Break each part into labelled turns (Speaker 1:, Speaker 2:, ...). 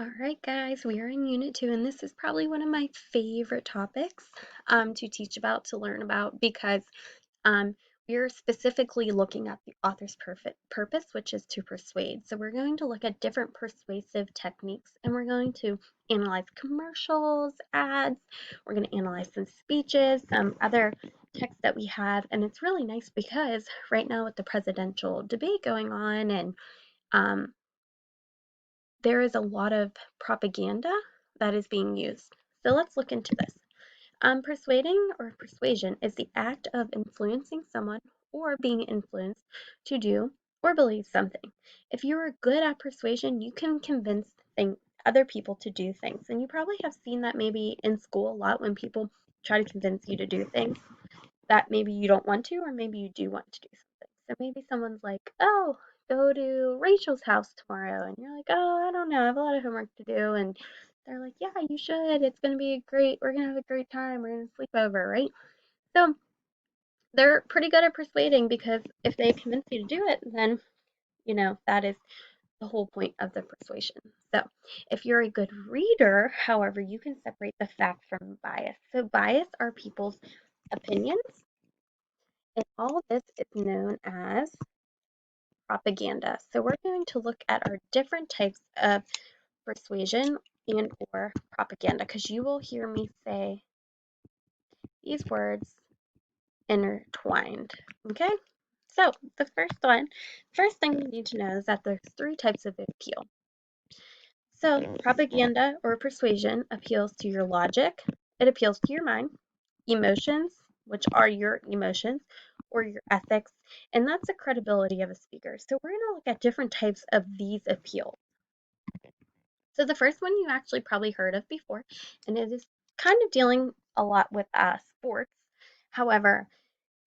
Speaker 1: All right, guys, we are in Unit 2, and this is probably one of my favorite topics to teach about, to learn about, because um, we're specifically looking at the author's purpose, which is to persuade. So we're going to look at different persuasive techniques, and we're going to analyze commercials, ads, we're going to analyze some speeches, some other text that we have, and it's really nice because right now with the presidential debate going on and um, there is a lot of propaganda that is being used. So let's look into this. Persuading or persuasion is the act of influencing someone or being influenced to do or believe something. If you are good at persuasion, you can convince other people to do things. And you probably have seen that maybe in school a lot when people try to convince you to do things that maybe you don't want to, or maybe you do want to do something. So maybe someone's like, oh, go to Rachel's house tomorrow. And you're like, oh, I don't know. I have a lot of homework to do. And they're like, yeah, you should. It's going to be great. We're going to have a great time. We're going to sleep over, right? So they're pretty good at persuading because if they convince you to do it, then, that is the whole point of the persuasion. So if you're a good reader, however, you can separate the fact from bias. So bias are people's opinions, and all of this is known as propaganda. So we're going to look at our different types of persuasion and or propaganda because you will hear me say these words intertwined. Okay? So the first thing you need to know is that there's three types of appeal. So propaganda or persuasion appeals to your logic, it appeals to your mind, emotions, which are your emotions, or your ethics, and that's the credibility of a speaker. So we're going to look at different types of these appeals. So the first one you actually probably heard of before, and it is kind of dealing a lot with sports. However,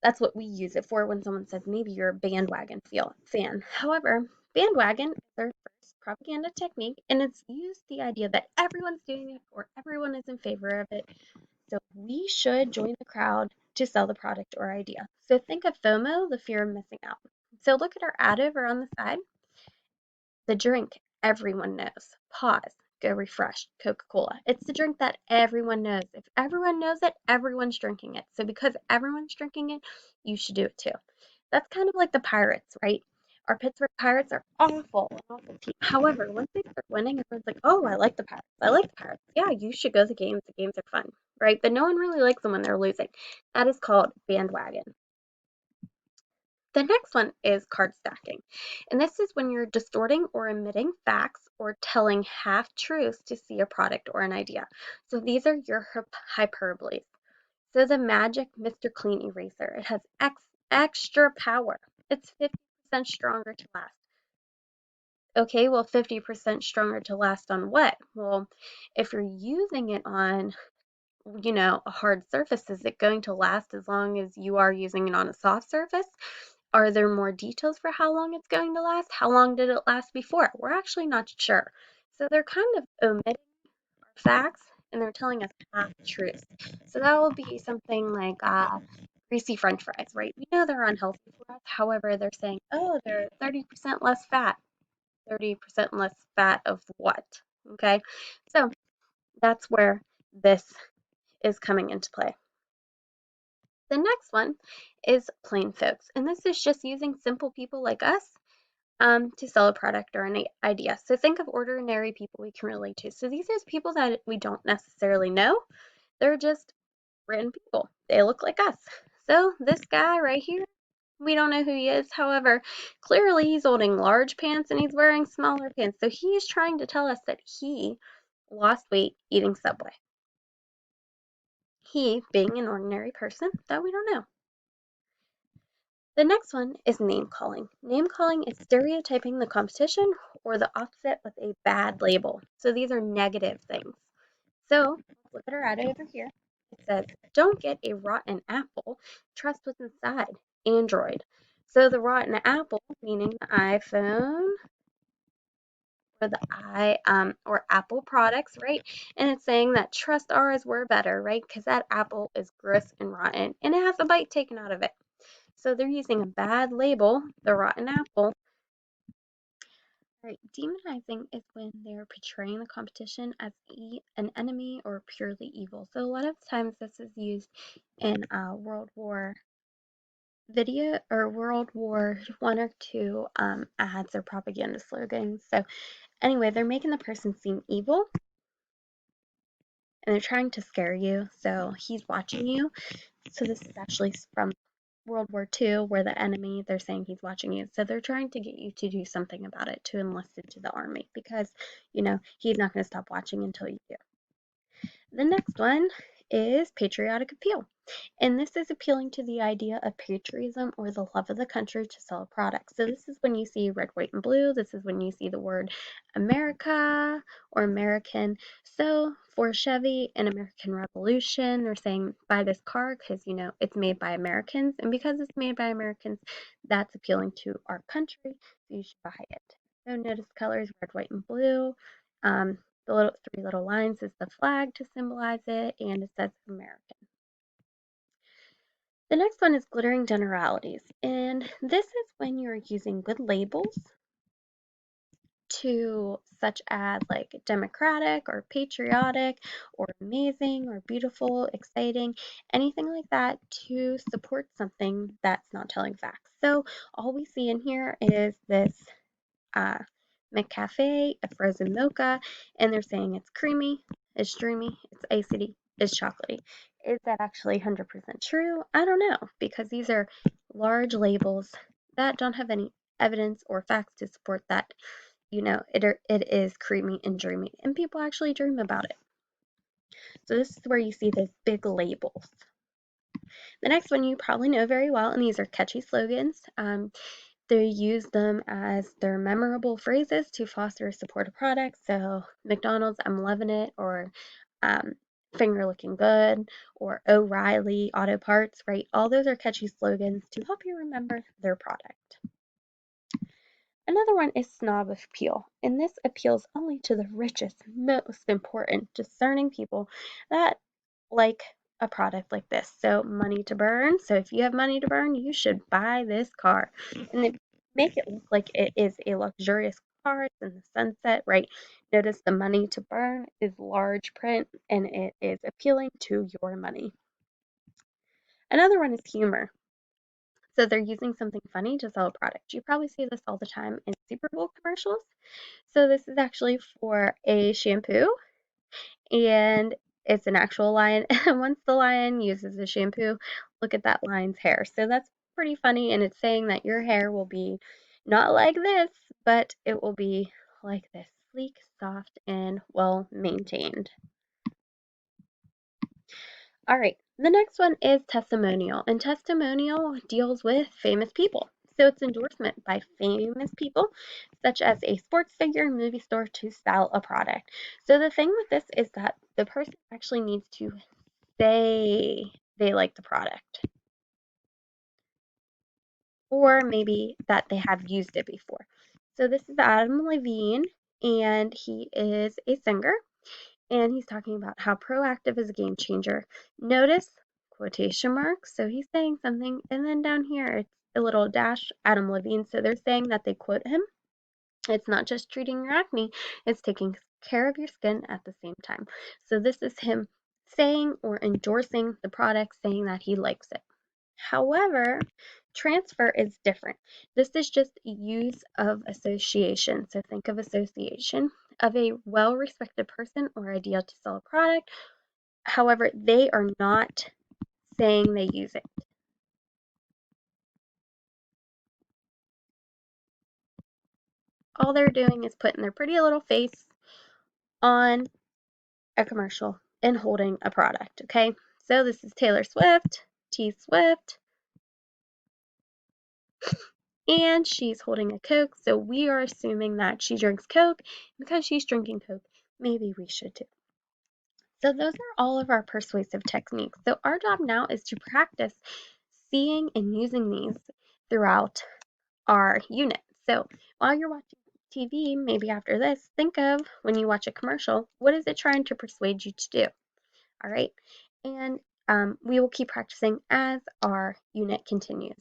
Speaker 1: that's what we use it for when someone says maybe you're a bandwagon fan. However, bandwagon is our first propaganda technique, and it's used the idea that everyone's doing it or everyone is in favor of it. So we should join the crowd to sell the product or idea. So think of FOMO, the fear of missing out. So look at our ad over on the side. The drink everyone knows. Pause. Go refresh. Coca-Cola. It's the drink that everyone knows. If everyone knows it, everyone's drinking it. So because everyone's drinking it, you should do it too. That's kind of like the Pirates, right? Our Pittsburgh Pirates are awful, an awful team. However, once they start winning, everyone's like, oh, I like the Pirates. I like the Pirates. Yeah, you should go to the games. The games are fun, right? But no one really likes them when they're losing. That is called bandwagon. The next one is card stacking. And this is when you're distorting or omitting facts or telling half truths to see a product or an idea. So these are your hyperboles. So the magic Mr. Clean eraser, it has extra power. It's 50% stronger to last. Okay, well, 50% stronger to last on what? Well, if you're using it on, a hard surface, is it going to last as long as you are using it on a soft surface? Are there more details for how long it's going to last? How long did it last before? We're actually not sure. So they're kind of omitting facts and they're telling us half truths. So that will be something like greasy French fries, right? We know they're unhealthy for us. However, they're saying, oh, they're 30% less fat. 30% less fat of what? Okay, so that's where this is coming into play. The next one is plain folks, and this is just using simple people like us to sell a product or an idea. So think of ordinary people we can relate to. So these are people that we don't necessarily know. They're just random people. They look like us. So this guy right here, we don't know who he is. However, clearly he's holding large pants and he's wearing smaller pants. So he is trying to tell us that he lost weight eating Subway. He being an ordinary person that we don't know. The next one is name calling. Name calling is stereotyping the competition or the opposite with a bad label. So these are negative things. So let's look at our ad over here. It says, don't get a rotten apple, trust what's inside. Android. So the rotten apple, meaning the iPhone or or Apple products, right? And it's saying that trust ours were better, right? Because that apple is gross and rotten and it has a bite taken out of it. So they're using a bad label, the rotten apple. Right, demonizing is when they're portraying the competition as an enemy or purely evil. So a lot of times this is used in World War video or World War One or Two ads or propaganda slogans. So anyway, they're making the person seem evil and they're trying to scare you. So he's watching you. So this is actually from World War Two, where the enemy, they're saying he's watching you. So they're trying to get you to do something about it, to enlist into the army, because, he's not going to stop watching until you do. The next one is patriotic appeal. And this is appealing to the idea of patriotism or the love of the country to sell a product. So this is when you see red, white, and blue. This is when you see the word America or American. So for Chevy and American Revolution, they're saying buy this car because it's made by Americans. And because it's made by Americans, that's appealing to our country. So you should buy it. So notice colors red, white, and blue. The little three little lines is the flag to symbolize it, and it says American. The next one is glittering generalities, and this is when you're using good labels to such as like democratic or patriotic or amazing or beautiful, exciting, anything like that to support something that's not telling facts. So all we see in here is this uh, McCafe, a frozen mocha, and they're saying it's creamy, it's dreamy, it's icy, it's chocolatey. Is that actually 100% true? I don't know, because these are large labels that don't have any evidence or facts to support that, it is creamy and dreamy, and people actually dream about it. So this is where you see those big labels. The next one you probably know very well, and these are catchy slogans. They use them as their memorable phrases to foster or support a product. So McDonald's, I'm loving it, or um, finger looking good, or O'Reilly Auto Parts, right? All those are catchy slogans to help you remember their product. Another one is snob appeal, and this appeals only to the richest, most important, discerning people that like a product like this. So money to burn. So if you have money to burn, you should buy this car. And they make it look like it is a luxurious car. It's in the sunset, right? Notice the money to burn is large print and it is appealing to your money. Another one is humor. So they're using something funny to sell a product. You probably see this all the time in Super Bowl commercials. So this is actually for a shampoo and it's an actual lion. And once the lion uses the shampoo, look at that lion's hair. So that's pretty funny, and it's saying that your hair will be not like this, but it will be like this, sleek, soft, and well maintained. All right, the next one is testimonial, and testimonial deals with famous people. So it's endorsement by famous people, such as a sports figure, movie star, to sell a product. So the thing with this is that the person actually needs to say they like the product, or maybe that they have used it before. So this is Adam Levine, and he is a singer, and he's talking about how proactive is a game changer. Notice quotation marks, so he's saying something, and then down here it's a little dash Adam Levine, so they're saying that they quote him. It's not just treating your acne, it's taking care of your skin at the same time. So this is him saying or endorsing the product, saying that he likes it. However, transfer is different. This is just use of association. So think of association of a well-respected person or idea to sell a product. However, they are not saying they use it. All they're doing is putting their pretty little face on a commercial and holding a product, okay? So this is Taylor Swift, T Swift, and she's holding a Coke, so we are assuming that she drinks Coke. Because she's drinking Coke, maybe we should too. So those are all of our persuasive techniques. So our job now is to practice seeing and using these throughout our unit. So while you're watching TV, maybe after this, think of when you watch a commercial, what is it trying to persuade you to do? All right. And we will keep practicing as our unit continues.